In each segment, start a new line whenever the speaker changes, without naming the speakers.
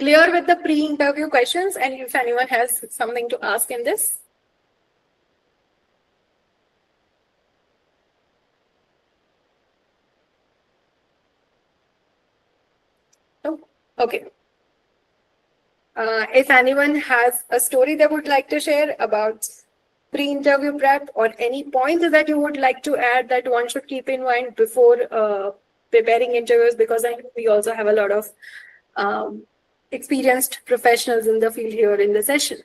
Clear with the pre-interview questions, and if anyone has something to ask in this? Oh, okay. If anyone has a story they would like to share about pre-interview prep or any points that you would like to add that one should keep in mind before preparing interviews, because I know we also have a lot of experienced professionals in the field here in the session.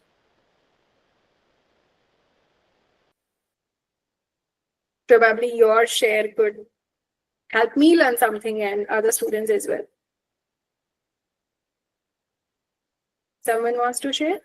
Probably your share could help me learn something and other students as well. Someone wants to share?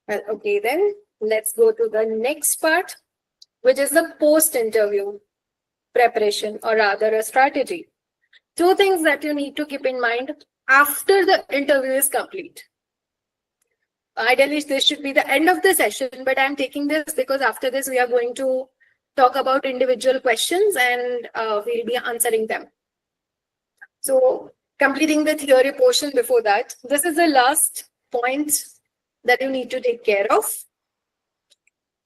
Well, okay, then let's go to the next part, which is the post-interview preparation, or rather a strategy. Two things that you need to keep in mind after the interview is complete. Ideally, this should be the end of the session, but I'm taking this because after this, we are going to talk about individual questions and we'll be answering them. So completing the theory portion before that, this is the last point that you need to take care of.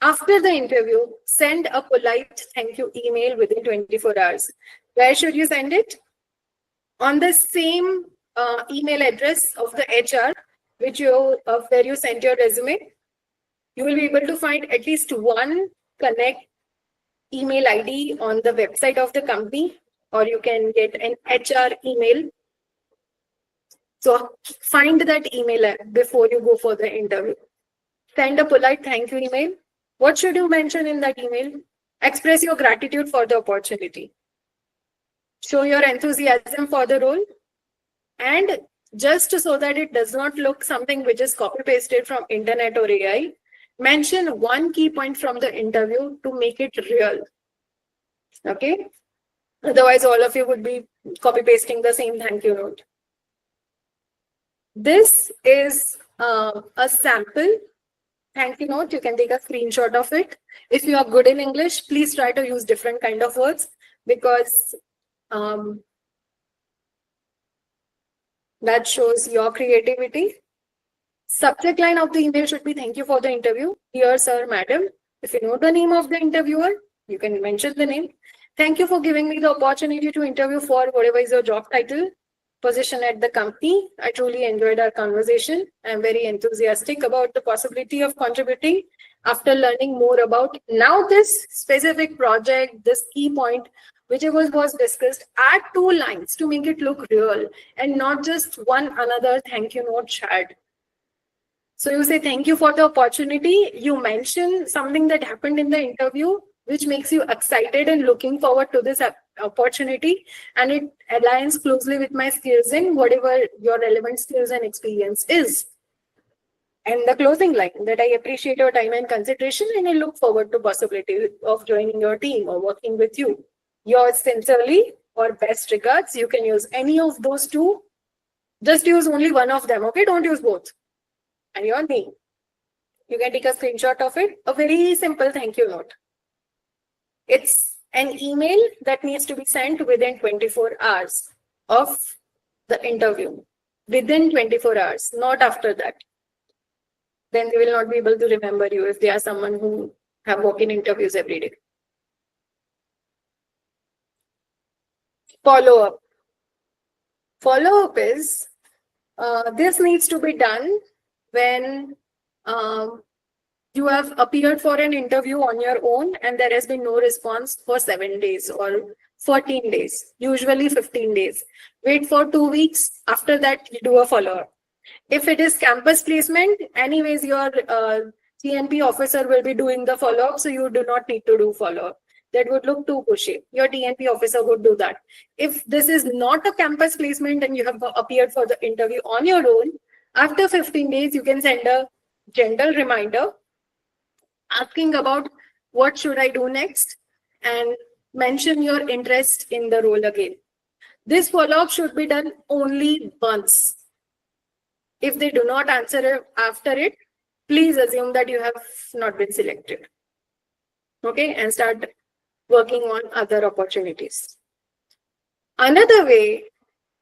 After the interview, send a polite thank you email within 24 hours. Where should you send it? On the same email address of the HR, where you sent your resume. You will be able to find at least one connect email ID on the website of the company, or you can get an HR email. So find that email before you go for the interview. Send a polite thank you email. What should you mention in that email? Express your gratitude for the opportunity. Show your enthusiasm for the role. And just so that it does not look something which is copy pasted from internet or AI, mention one key point from the interview to make it real. Okay? Otherwise, all of you would be copy pasting the same thank you note. This is a sample thank you note. You can take a screenshot of it. If you are good in English, please try to use different kind of words, because that shows your creativity. Subject line of the email should be thank you for the interview. Dear sir, madam. If you know the name of the interviewer, you can mention the name. Thank you for giving me the opportunity to interview for whatever is your job title, position at the company. I truly enjoyed our conversation. I'm very enthusiastic about the possibility of contributing after learning more about now this specific project, this key point, whichever was discussed. Add 2 lines to make it look real and not just one another thank you note shared. So you say thank you for the opportunity. You mention something that happened in the interview, which makes you excited and looking forward to this opportunity, and it aligns closely with my skills in whatever your relevant skills and experience is. And the closing line, that I appreciate your time and consideration, and I look forward to possibility of joining your team or working with you. Yours sincerely, or best regards. You can use any of those 2. Just use only one of them, okay? Don't use both. And your name. You can take a screenshot of it. A very simple thank you note. It's an email that needs to be sent within 24 hours of the interview. Within 24 hours, not after that. Then they will not be able to remember you if they are someone who have walk-in interviews every day. Follow-up. Follow-up is, this needs to be done when you have appeared for an interview on your own and there has been no response for 7 days or 14 days, usually 15 days. Wait for 2 weeks. After that, you do a follow-up. If it is campus placement, anyways, your TNP officer will be doing the follow-up, so you do not need to do follow-up. That would look too pushy. Your TNP officer would do that. If this is not a campus placement and you have appeared for the interview on your own, after 15 days, you can send a gentle reminder asking about what should I do next, and mention your interest in the role again. This follow-up should be done only once. If they do not answer after it, please assume that you have not been selected. Okay, and start working on other opportunities. Another way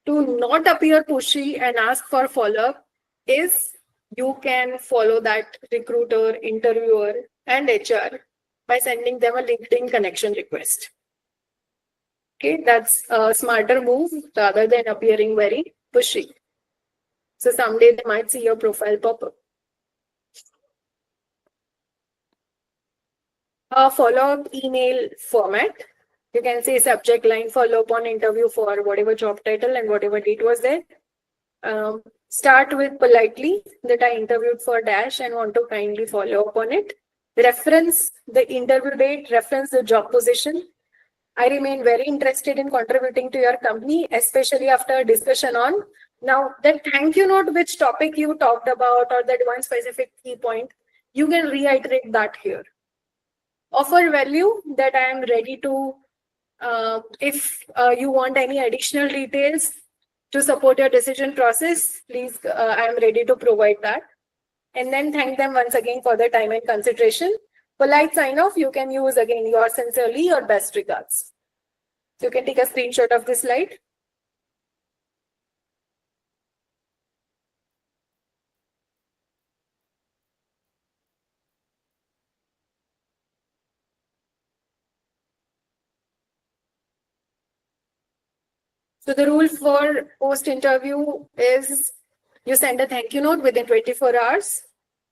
to not appear pushy and ask for follow-up is you can follow that recruiter, interviewer, and HR by sending them a LinkedIn connection request. Okay, that's a smarter move rather than appearing very pushy. So someday they might see your profile pop up. A follow-up email format. You can say subject line follow-up on interview for whatever job title and whatever date was there. Start with politely that I interviewed for dash and want to kindly follow up on it. Reference the interview date, reference the job position. I remain very interested in contributing to your company, especially after a discussion on. Now, that thank you note, which topic you talked about, or that one specific key point, you can reiterate that here. Offer value that I am ready to, if you want any additional details to support your decision process, please, I am ready to provide that. And then thank them once again for their time and consideration. Polite sign off, you can use again yours sincerely or best regards. So you can take a screenshot of this slide. So the rule for post-interview is you send a thank you note within 24 hours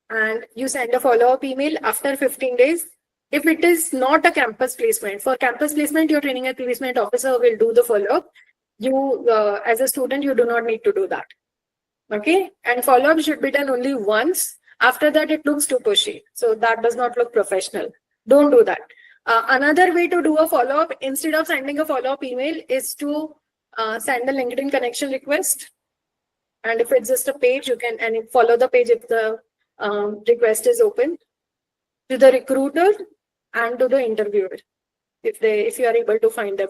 and you send a follow-up email after 15 days. If it is not a campus placement, for campus placement, your training and placement officer will do the follow-up. You, as a student, you do not need to do that. Okay, and follow-up should be done only once. After that, it looks too pushy. So that does not look professional. Don't do that. Another way to do a follow-up, instead of sending a follow-up email, is to send a LinkedIn connection request. And if it's just a page, you can and follow the page if the request is open to the recruiter and to the interviewer if you are able to find them.